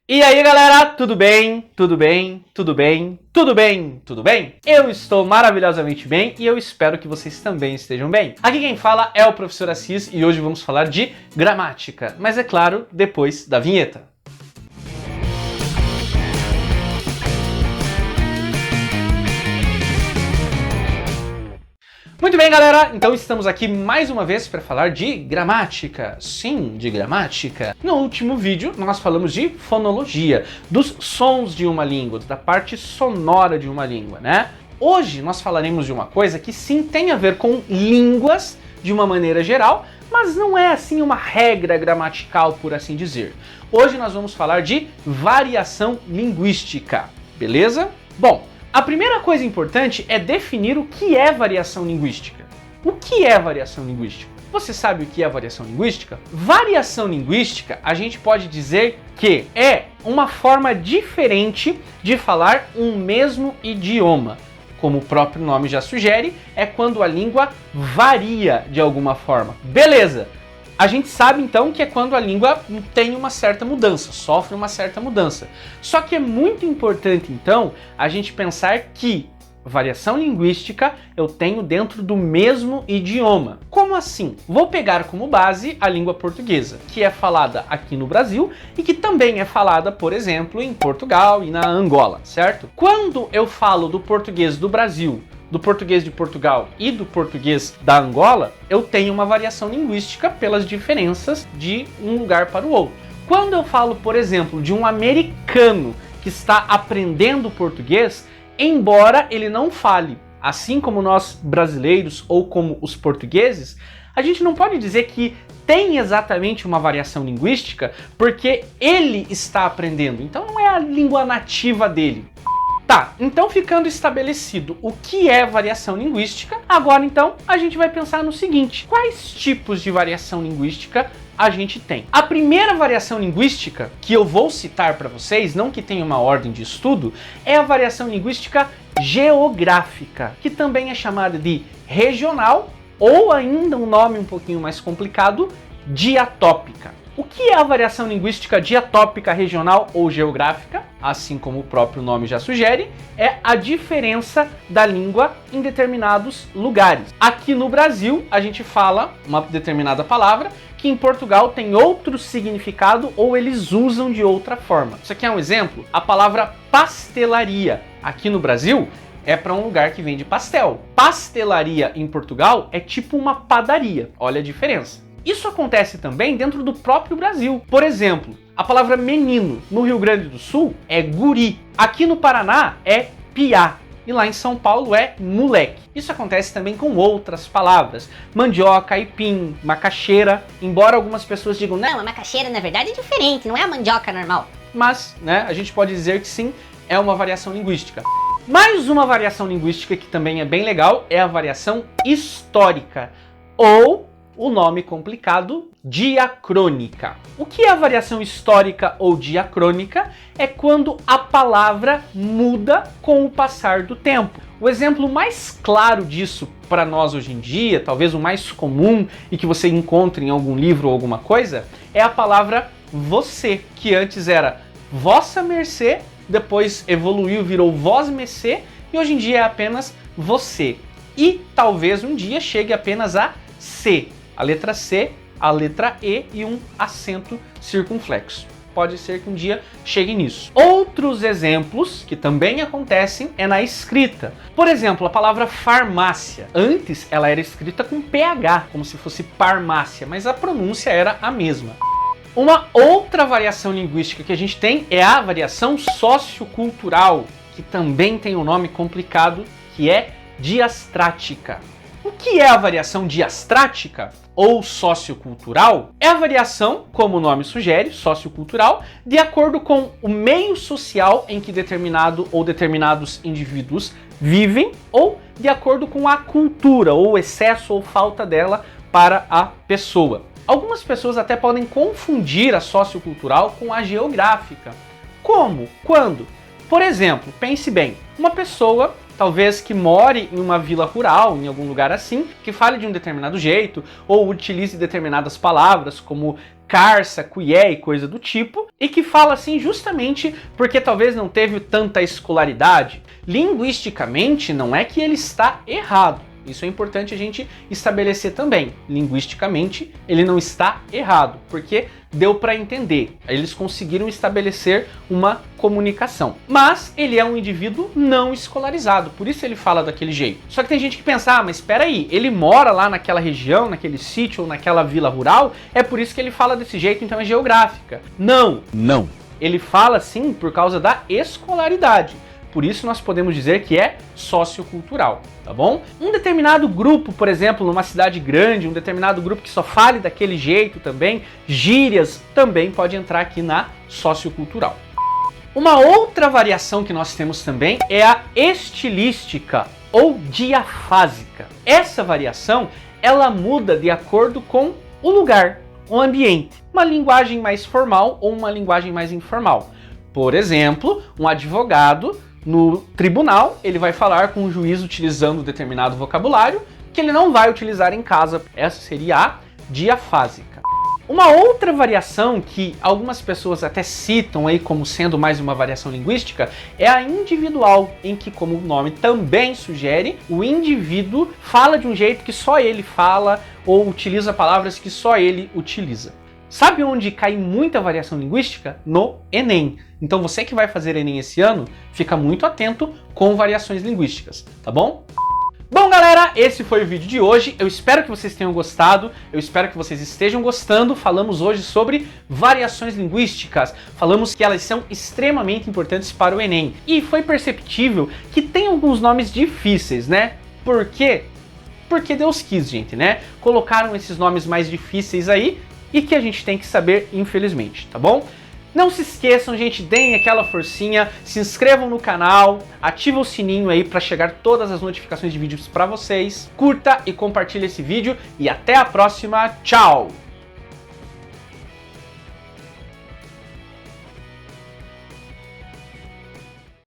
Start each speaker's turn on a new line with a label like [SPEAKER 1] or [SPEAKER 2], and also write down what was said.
[SPEAKER 1] E aí galera, tudo bem? Tudo bem? Tudo bem? Tudo bem? Tudo bem? Eu estou maravilhosamente bem e eu espero que vocês também estejam bem. Aqui quem fala é o professor Assis e hoje vamos falar de gramática, mas é claro, depois da vinheta. Muito bem, galera, então estamos aqui mais uma vez para falar de gramática. Sim, de gramática. No último vídeo nós falamos de fonologia, dos sons de uma língua, da parte sonora de uma língua, né? Hoje nós falaremos de uma coisa que sim tem a ver com línguas de uma maneira geral, mas não é assim uma regra gramatical, por assim dizer. Hoje nós vamos falar de variação linguística, beleza? Bom, a primeira coisa importante é definir o que é variação linguística. O que é variação linguística? Você sabe o que é variação linguística? Variação linguística, a gente pode dizer que é uma forma diferente de falar um mesmo idioma. Como o próprio nome já sugere, é quando a língua varia de alguma forma. Beleza! A gente sabe então que é quando a língua tem uma certa mudança, sofre uma certa mudança. Só que é muito importante então a gente pensar que variação linguística eu tenho dentro do mesmo idioma. Como assim? Vou pegar como base a língua portuguesa, que é falada aqui no Brasil e que também é falada, por exemplo, em Portugal e na Angola, certo? Quando eu falo do português do Brasil, do português de Portugal e do português da Angola, eu tenho uma variação linguística pelas diferenças de um lugar para o outro. Quando eu falo, por exemplo, de um americano que está aprendendo português, embora ele não fale, assim como nós brasileiros ou como os portugueses, a gente não pode dizer que tem exatamente uma variação linguística porque ele está aprendendo, então não é a língua nativa dele. Tá, então ficando estabelecido o que é variação linguística, agora então a gente vai pensar no seguinte: quais tipos de variação linguística a gente tem? A primeira variação linguística que eu vou citar para vocês, não que tenha uma ordem de estudo, é a variação linguística geográfica, que também é chamada de regional ou ainda um nome um pouquinho mais complicado, diatópica. O que é a variação linguística diatópica, regional ou geográfica? Assim como o próprio nome já sugere, é a diferença da língua em determinados lugares. Aqui no Brasil, a gente fala uma determinada palavra que em Portugal tem outro significado ou eles usam de outra forma. Isso aqui é um exemplo. A palavra pastelaria aqui no Brasil é para um lugar que vende pastel. Pastelaria em Portugal é tipo uma padaria. Olha a diferença. Isso acontece também dentro do próprio Brasil. Por exemplo, a palavra menino no Rio Grande do Sul é guri. Aqui no Paraná é piá. E lá em São Paulo é moleque. Isso acontece também com outras palavras. Mandioca, aipim, macaxeira. Embora algumas pessoas digam,
[SPEAKER 2] não, a macaxeira na verdade é diferente, não é a mandioca normal.
[SPEAKER 1] Mas, né, a gente pode dizer que sim, é uma variação linguística. Mais uma variação linguística que também é bem legal é a variação histórica. Ou o nome complicado, diacrônica. O que é a variação histórica ou diacrônica? É quando a palavra muda com o passar do tempo. O exemplo mais claro disso para nós hoje em dia, talvez o mais comum e que você encontre em algum livro ou alguma coisa, é a palavra você, que antes era vossa mercê, depois evoluiu, virou vós mercê e hoje em dia é apenas você. E talvez um dia chegue apenas a C. A letra C, a letra E e um acento circunflexo. Pode ser que um dia chegue nisso. Outros exemplos que também acontecem é na escrita. Por exemplo, a palavra farmácia. Antes ela era escrita com PH, como se fosse farmácia, mas a pronúncia era a mesma. Uma outra variação linguística que a gente tem é a variação sociocultural, que também tem um nome complicado, que é diastrática. O que é a variação diastrática ou sociocultural? É a variação, como o nome sugere, sociocultural, de acordo com o meio social em que determinado ou determinados indivíduos vivem ou de acordo com a cultura ou excesso ou falta dela para a pessoa. Algumas pessoas até podem confundir a sociocultural com a geográfica. Como? Quando? Por exemplo, pense bem, uma pessoa talvez que more em uma vila rural, em algum lugar assim, que fale de um determinado jeito, ou utilize determinadas palavras, como carça, cuié e coisa do tipo, e que fala assim justamente porque talvez não teve tanta escolaridade. Linguisticamente, não é que ele está errado. Isso é importante a gente estabelecer também. Linguisticamente, ele não está errado, porque deu para entender. Eles conseguiram estabelecer uma comunicação. Mas ele é um indivíduo não escolarizado, por isso ele fala daquele jeito. Só que tem gente que pensa, ah, mas espera aí, ele mora lá naquela região, naquele sítio ou naquela vila rural, é por isso que ele fala desse jeito, então é geográfica. Não! Não! Ele fala assim por causa da escolaridade. Por isso nós podemos dizer que é sociocultural, tá bom? Um determinado grupo, por exemplo, numa cidade grande, um determinado grupo que só fale daquele jeito também, gírias, também pode entrar aqui na sociocultural. Uma outra variação que nós temos também é a estilística ou diafásica. Essa variação, ela muda de acordo com o lugar, o ambiente. Uma linguagem mais formal ou uma linguagem mais informal. Por exemplo, um advogado no tribunal, ele vai falar com o juiz utilizando determinado vocabulário que ele não vai utilizar em casa. Essa seria a diafásica. Uma outra variação que algumas pessoas até citam aí como sendo mais uma variação linguística é a individual, em que, como o nome também sugere, o indivíduo fala de um jeito que só ele fala ou utiliza palavras que só ele utiliza. Sabe onde cai muita variação linguística? No Enem. Então você que vai fazer Enem esse ano, fica muito atento com variações linguísticas, tá bom? Bom, galera, esse foi o vídeo de hoje. Eu espero que vocês tenham gostado, eu espero que vocês estejam gostando. Falamos hoje sobre variações linguísticas, falamos que elas são extremamente importantes para o Enem. E foi perceptível que tem alguns nomes difíceis, né? Por quê? Porque Deus quis, gente, né? Colocaram esses nomes mais difíceis aí, e que a gente tem que saber, infelizmente, tá bom? Não se esqueçam, gente, deem aquela forcinha, se inscrevam no canal, ativa o sininho aí para chegar todas as notificações de vídeos para vocês, curta e compartilhe esse vídeo e até a próxima, tchau!